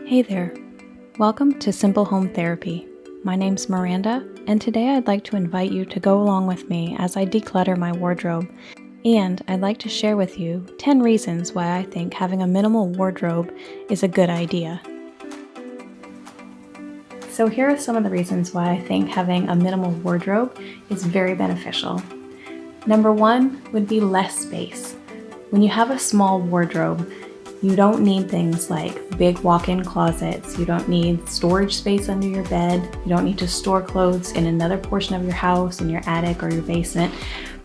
Hey there, welcome to Simple Home Therapy. My name's Miranda, and today I'd like to invite you to go along with me as I declutter my wardrobe, and I'd like to share with you 10 reasons why I think having a minimal wardrobe is a good idea. So here are some of the reasons why I think having a minimal wardrobe is very beneficial. Number one would be less space. When you have a small wardrobe, you don't need things like big walk-in closets, you don't need storage space under your bed, you don't need to store clothes in another portion of your house, in your attic or your basement,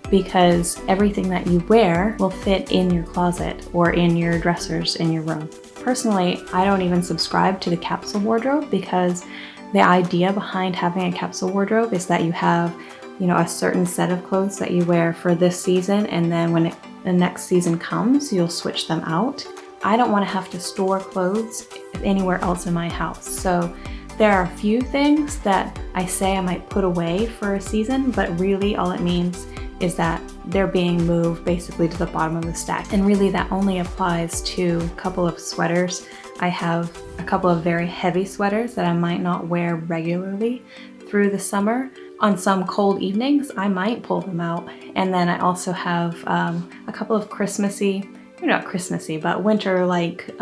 because everything that you wear will fit in your closet or in your dressers in your room. Personally, I don't even subscribe to the capsule wardrobe because the idea behind having a capsule wardrobe is that you have, a certain set of clothes that you wear for this season, and then when the next season comes, you'll switch them out. I don't want to have to store clothes anywhere else in my house. So there are a few things that I say I might put away for a season, but really all it means is that they're being moved basically to the bottom of the stack. And really that only applies to a couple of sweaters. I have a couple of very heavy sweaters that I might not wear regularly through the summer. On some cold evenings, I might pull them out. And then I also have a couple of Christmassy, not Christmassy, but winter-like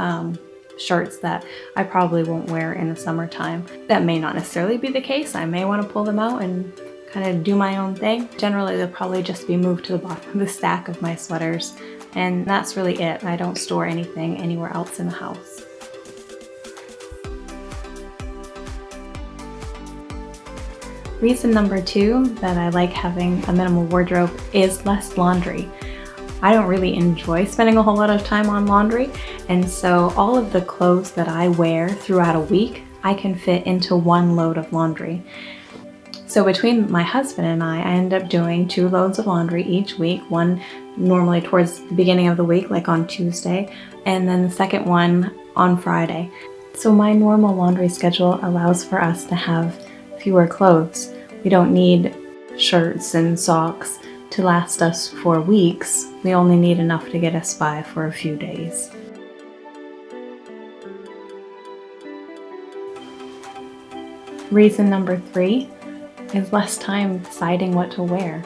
shirts that I probably won't wear in the summertime. That may not necessarily be the case. I may want to pull them out and kind of do my own thing. Generally, they'll probably just be moved to the bottom of the stack of my sweaters. And that's really it. I don't store anything anywhere else in the house. Reason number two that I like having a minimal wardrobe is less laundry. I don't really enjoy spending a whole lot of time on laundry, and so all of the clothes that I wear throughout a week, I can fit into one load of laundry. So between my husband and I end up doing 2 loads of laundry each week, one normally towards the beginning of the week, like on Tuesday, and then the second one on Friday. So my normal laundry schedule allows for us to have fewer clothes. We don't need shirts and socks to last us for weeks. We only need enough to get us by for a few days. Reason number 3 is less time deciding what to wear.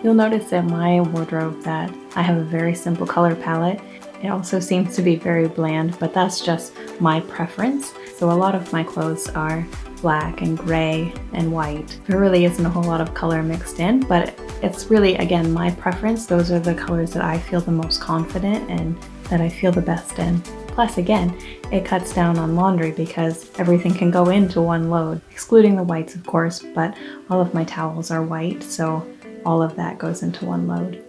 You'll notice in my wardrobe that I have a very simple color palette. It also seems to be very bland, but that's just my preference. So a lot of my clothes are black and gray and white. There really isn't a whole lot of color mixed in, but it's really, again, my preference. Those are the colors that I feel the most confident and that I feel the best in. Plus, again, it cuts down on laundry because everything can go into one load, excluding the whites, of course, but all of my towels are white, so all of that goes into one load.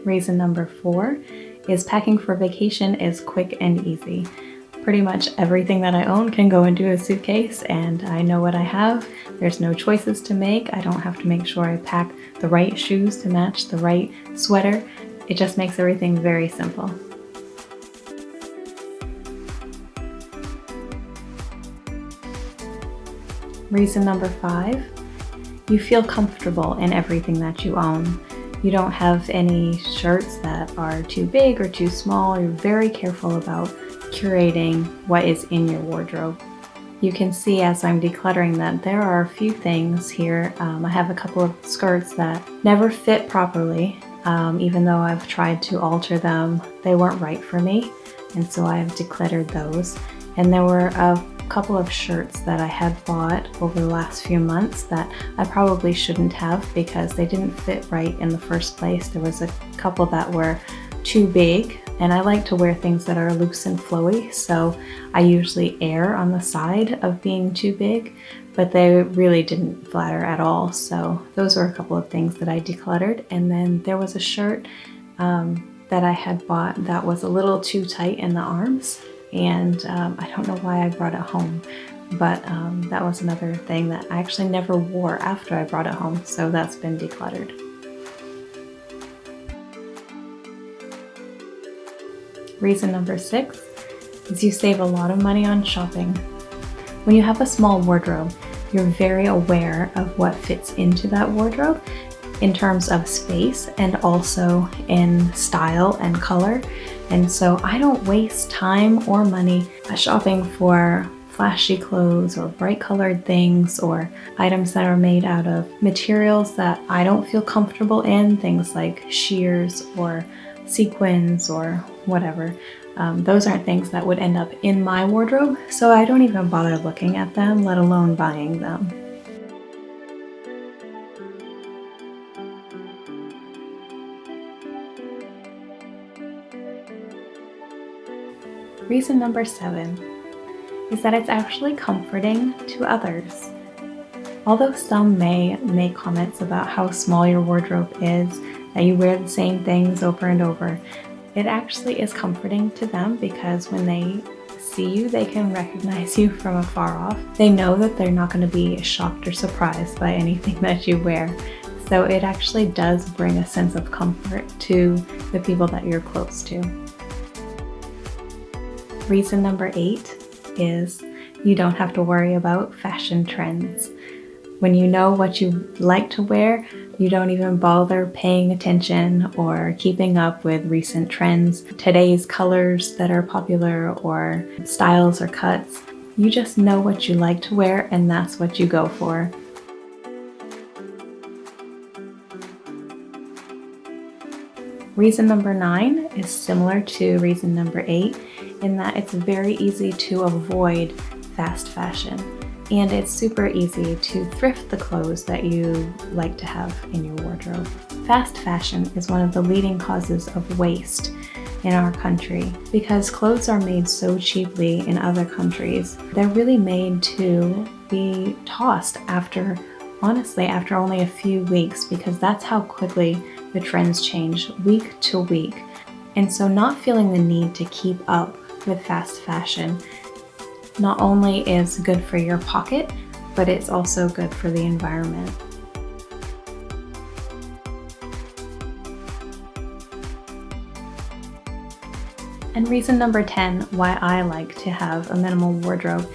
Reason number 4 is packing for vacation is quick and easy. Pretty much everything that I own can go into a suitcase and I know what I have. There's no choices to make. I don't have to make sure I pack the right shoes to match the right sweater. It just makes everything very simple. Reason number 5, you feel comfortable in everything that you own. You don't have any shirts that are too big or too small. You're very careful about curating what is in your wardrobe. You can see as I'm decluttering that there are a few things here. I have a couple of skirts that never fit properly. Even though I've tried to alter them, they weren't right for me. And so I've decluttered those. And there were a couple of shirts that I had bought over the last few months that I probably shouldn't have because they didn't fit right in the first place. There was a couple that were too big, and I like to wear things that are loose and flowy, so I usually err on the side of being too big, but they really didn't flatter at all. So those were a couple of things that I decluttered. And then there was a shirt that I had bought that was a little too tight in the arms, and I don't know why I brought it home, but that was another thing that I actually never wore after I brought it home, so that's been decluttered. Reason number 6 is you save a lot of money on shopping. When you have a small wardrobe, you're very aware of what fits into that wardrobe, in terms of space and also in style and color. And so I don't waste time or money shopping for flashy clothes or bright colored things or items that are made out of materials that I don't feel comfortable in, things like shears or sequins or whatever. Those aren't things that would end up in my wardrobe, so I don't even bother looking at them, let alone buying them. Reason number 7 is that it's actually comforting to others. Although some may make comments about how small your wardrobe is, that you wear the same things over and over, it actually is comforting to them because when they see you, they can recognize you from afar off. They know that they're not going to be shocked or surprised by anything that you wear. So it actually does bring a sense of comfort to the people that you're close to. Reason number 8 is you don't have to worry about fashion trends. When you know what you like to wear, you don't even bother paying attention or keeping up with recent trends, today's colors that are popular or styles or cuts. You just know what you like to wear and that's what you go for. Reason number 9 is similar to reason number 8 in that it's very easy to avoid fast fashion. And it's super easy to thrift the clothes that you like to have in your wardrobe. Fast fashion is one of the leading causes of waste in our country because clothes are made so cheaply in other countries. They're really made to be tossed after only a few weeks because that's how quickly the trends change week to week. And so not feeling the need to keep up with fast fashion not only is good for your pocket, but it's also good for the environment. And reason number 10 why I like to have a minimal wardrobe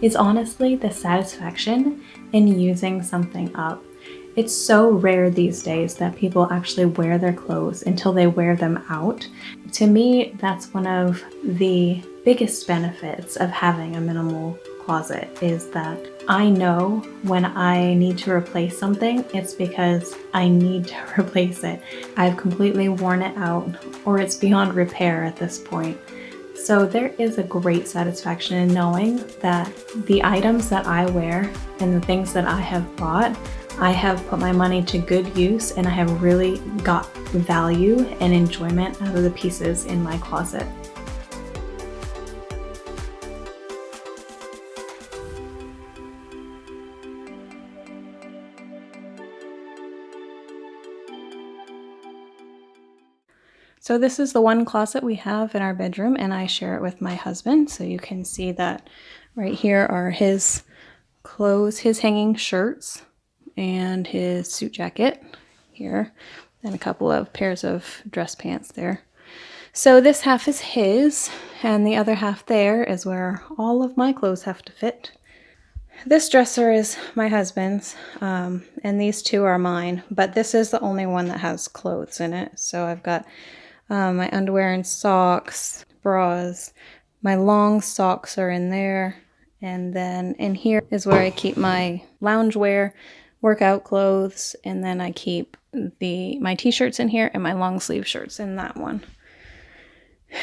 is honestly the satisfaction in using something up. It's so rare these days that people actually wear their clothes until they wear them out. To me, that's one of the biggest benefits of having a minimal closet is that I know when I need to replace something, it's because I need to replace it. I've completely worn it out or it's beyond repair at this point. So there is a great satisfaction in knowing that the items that I wear and the things that I have bought, I have put my money to good use and I have really got value and enjoyment out of the pieces in my closet. So this is the one closet we have in our bedroom and I share it with my husband. So you can see that right here are his clothes, his hanging shirts and his suit jacket here and a couple of pairs of dress pants there. So this half is his and the other half there is where all of my clothes have to fit. This dresser is my husband's and these two are mine, but this is the only one that has clothes in it. So I've got my underwear and socks, bras. My long socks are in there. And then in here is where I keep my loungewear, workout clothes, and then I keep my t-shirts in here and my long sleeve shirts in that one.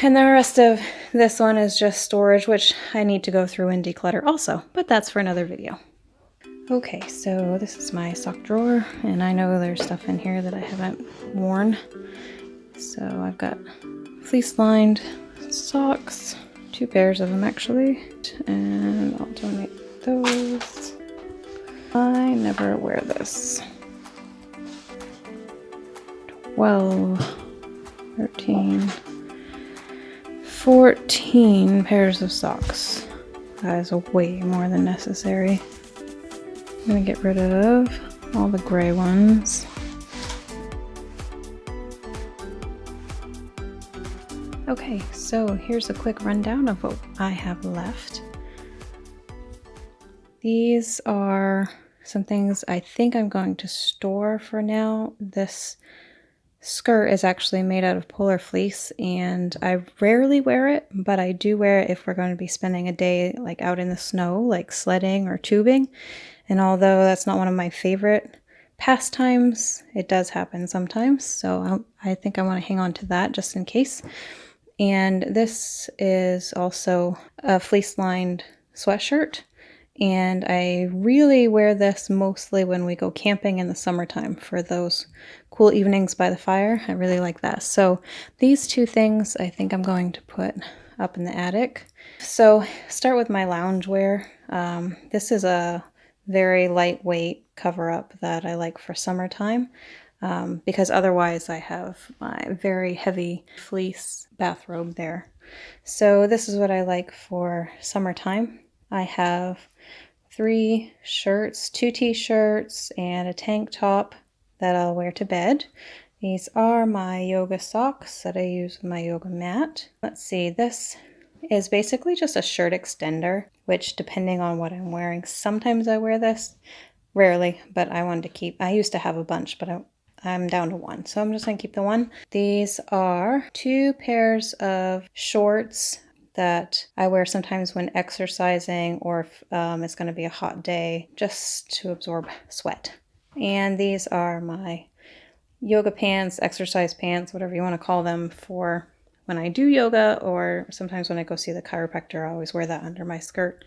And the rest of this one is just storage, which I need to go through and declutter also, but that's for another video. Okay, so this is my sock drawer, and I know there's stuff in here that I haven't worn. So I've got fleece-lined socks, 2 pairs of them actually, and I'll donate those. I never wear this. 12, 13, 14 pairs of socks. That is way more than necessary. I'm gonna get rid of all the gray ones. Okay, so here's a quick rundown of what I have left. These are some things I think I'm going to store for now. This skirt is actually made out of polar fleece, and I rarely wear it, but I do wear it if we're going to be spending a day like out in the snow, like sledding or tubing. And although that's not one of my favorite pastimes, it does happen sometimes. So I think I want to hang on to that just in case. And this is also a fleece-lined sweatshirt. And I really wear this mostly when we go camping in the summertime for those cool evenings by the fire. I really like that. So these two things I think I'm going to put up in the attic. So start with my loungewear. This is a very lightweight cover-up that I like for summertime. Because otherwise I have my very heavy fleece bathrobe there. So this is what I like for summertime. I have 3 shirts, 2 t-shirts, and a tank top that I'll wear to bed. These are my yoga socks that I use with my yoga mat. Let's see, this is basically just a shirt extender, which depending on what I'm wearing, sometimes I wear this, rarely, but I wanted to keep, I used to have a bunch, but I'm down to 1, so I'm just gonna keep the 1. These are 2 pairs of shorts that I wear sometimes when exercising or if it's gonna be a hot day, just to absorb sweat. And these are my yoga pants, exercise pants, whatever you wanna call them, for when I do yoga, or sometimes when I go see the chiropractor, I always wear that under my skirt.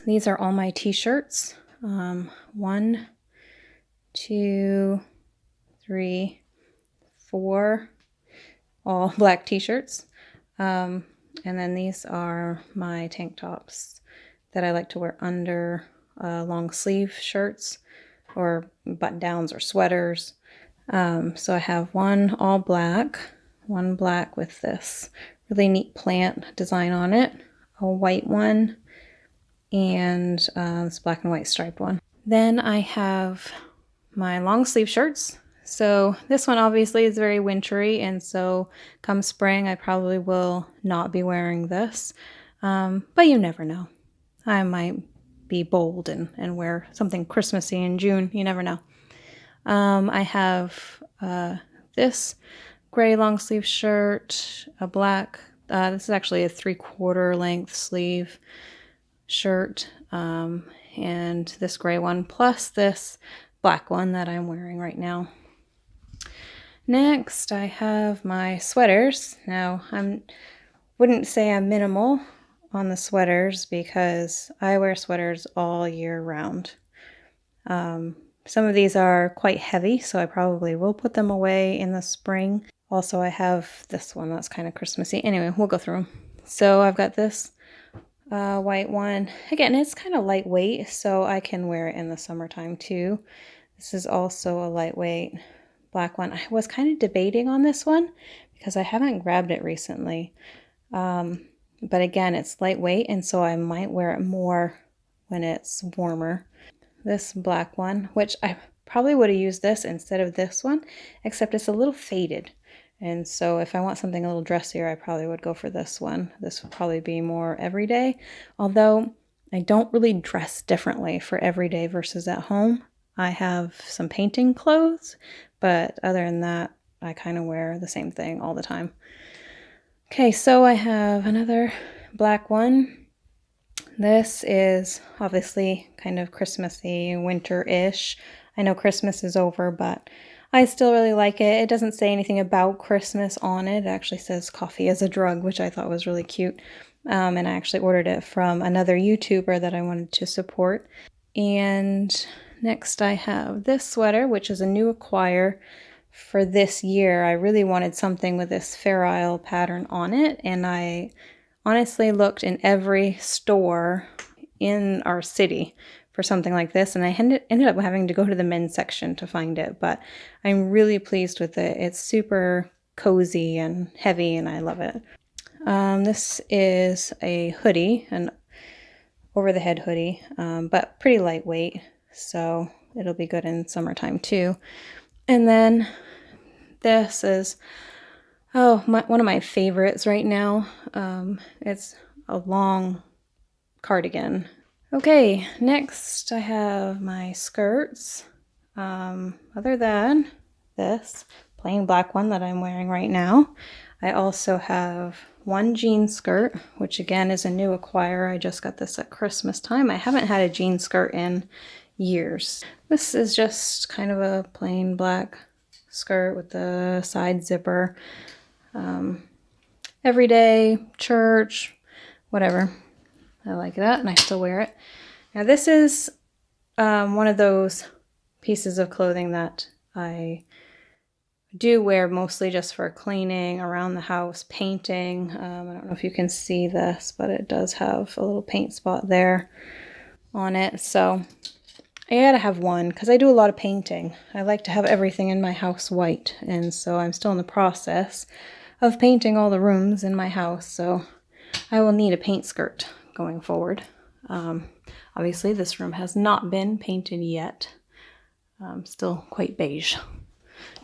These are all my t-shirts. 1, 2, 3, 4, all black t-shirts. And then these are my tank tops that I like to wear under long sleeve shirts or button downs or sweaters. So I have one all black, one black with this really neat plant design on it, a white one, and this black and white striped one. Then I have my long sleeve shirts. So this one obviously is very wintry, and so come spring I probably will not be wearing this, but you never know. I might be bold and wear something Christmassy in June. You never know. I have this gray long sleeve shirt, a black, this is actually a 3/4 length sleeve shirt, and this gray one, plus this black one that I'm wearing right now. Next, I have my sweaters. Now, wouldn't say I'm minimal on the sweaters because I wear sweaters all year round. Some of these are quite heavy, so I probably will put them away in the spring. Also, I have this one that's kind of Christmassy. Anyway, we'll go through them. So I've got this white one. Again, it's kind of lightweight, so I can wear it in the summertime too. This is also a lightweight black one. I was kind of debating on this one because I haven't grabbed it recently. But again, it's lightweight, and so I might wear it more when it's warmer. This black one, which I probably would have used this instead of this one, except it's a little faded. And so if I want something a little dressier, I probably would go for this one. This would probably be more everyday, although I don't really dress differently for everyday versus at home. I have some painting clothes, but other than that, I kind of wear the same thing all the time. Okay, so I have another black one. This is obviously kind of Christmassy, winter-ish. I know Christmas is over, but I still really like it. It doesn't say anything about Christmas on it. It actually says coffee is a drug, which I thought was really cute. And I actually ordered it from another YouTuber that I wanted to support. And next I have this sweater, which is a new acquire for this year. I really wanted something with this Fair Isle pattern on it, and I honestly looked in every store in our city for something like this, and I ended up having to go to the men's section to find it, but I'm really pleased with it. It's super cozy and heavy, and I love it. This is a hoodie, an over-the-head hoodie, but pretty lightweight, so it'll be good in summertime too. And then this is, one of my favorites right now. It's a long cardigan. Okay, next I have my skirts. Other than this plain black one that I'm wearing right now, I also have one jean skirt, which again is a new acquire. I just got this at Christmas time. I haven't had a jean skirt in years. This is just kind of a plain black skirt with the side zipper. Everyday, church, whatever. I like that and I still wear it. Now this is one of those pieces of clothing that I do wear mostly just for cleaning, around the house, painting. I don't know if you can see this, but it does have a little paint spot there on it. So I gotta have one because I do a lot of painting. I like to have everything in my house white, and so I'm still in the process of painting all the rooms in my house, so I will need a paint skirt going forward. Obviously this room has not been painted yet. Still quite beige.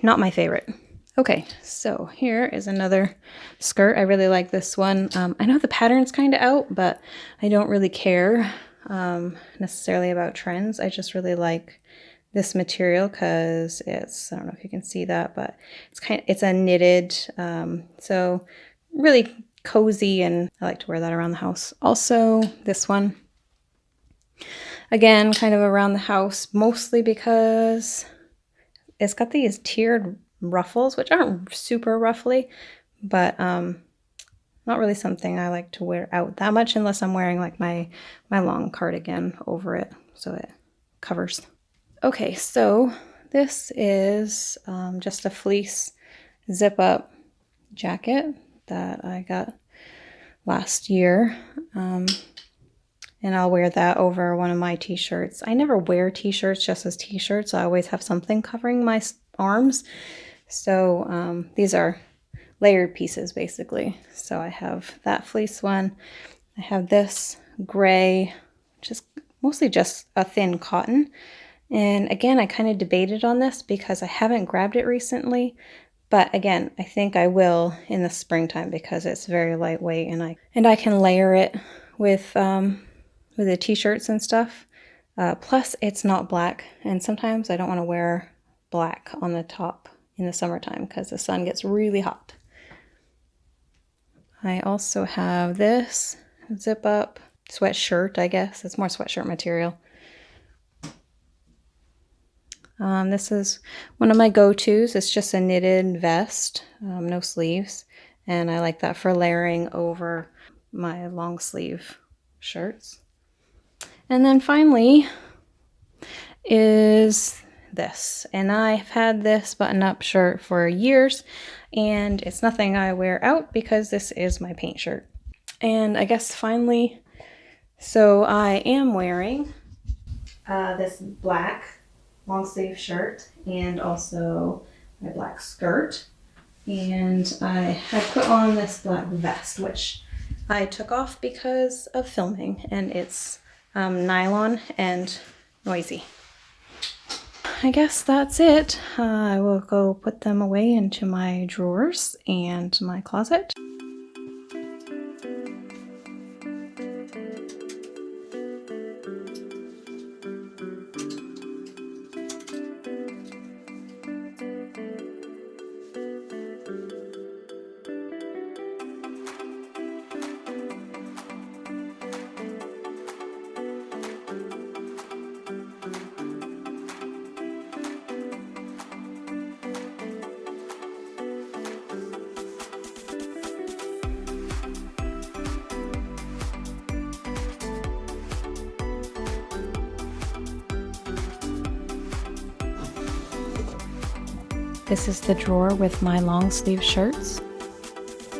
Not my favorite. Okay, so here is another skirt. I really like this one. I know the pattern's kind of out, but I don't really care necessarily about trends. I just really like this material because it's, I don't know if you can see that, but it's a knitted, so really cozy, and I like to wear that around the house. Also, this one, again, kind of around the house, mostly because it's got these tiered ruffles, which aren't super ruffly, but not really something I like to wear out that much unless I'm wearing like my long cardigan over it, so it covers. Okay, so this is just a fleece zip-up jacket that I got last year, and I'll wear that over one of my t-shirts. I never wear t-shirts just as t-shirts. I always have something covering my arms, so these are layered pieces basically. So I have that fleece one. I have this gray, just mostly just a thin cotton. And again, I kind of debated on this because I haven't grabbed it recently, but again, I think I will in the springtime because it's very lightweight, and I can layer it with the t-shirts and stuff. Plus, it's not black, and sometimes I don't want to wear black on the top in the summertime because the sun gets really hot. I also have this zip-up sweatshirt, I guess. It's more sweatshirt material. This is one of my go-tos. It's just a knitted vest, no sleeves, and I like that for layering over my long sleeve shirts. And then finally is this, and I've had this button-up shirt for years, and it's nothing I wear out because this is my paint shirt. And I guess finally, so I am wearing this black long sleeve shirt and also my black skirt, and I had put on this black vest, which I took off because of filming, and it's nylon and noisy. I guess that's it. I will go put them away into my drawers and my closet. This is the drawer with my long sleeve shirts.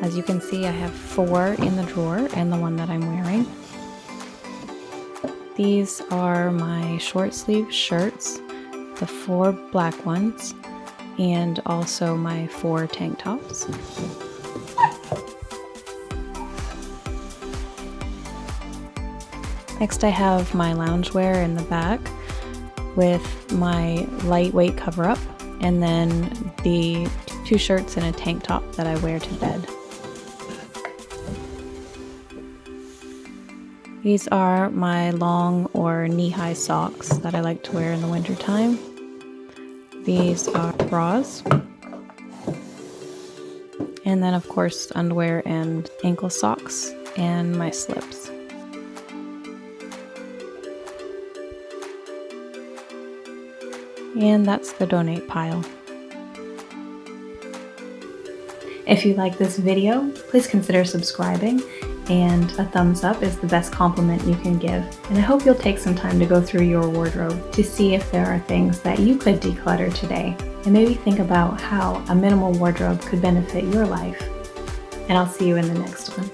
As you can see, I have 4 in the drawer and the one that I'm wearing. These are my short sleeve shirts, the 4 black ones, and also my 4 tank tops. Next I have my loungewear in the back with my lightweight cover-up, and then the 2 shirts and a tank top that I wear to bed. These are my long or knee-high socks that I like to wear in the wintertime. These are bras. And then of course underwear and ankle socks and my slips. And that's the donate pile. If you like this video, please consider subscribing, and a thumbs up is the best compliment you can give. And I hope you'll take some time to go through your wardrobe to see if there are things that you could declutter today, and maybe think about how a minimal wardrobe could benefit your life. And I'll see you in the next one.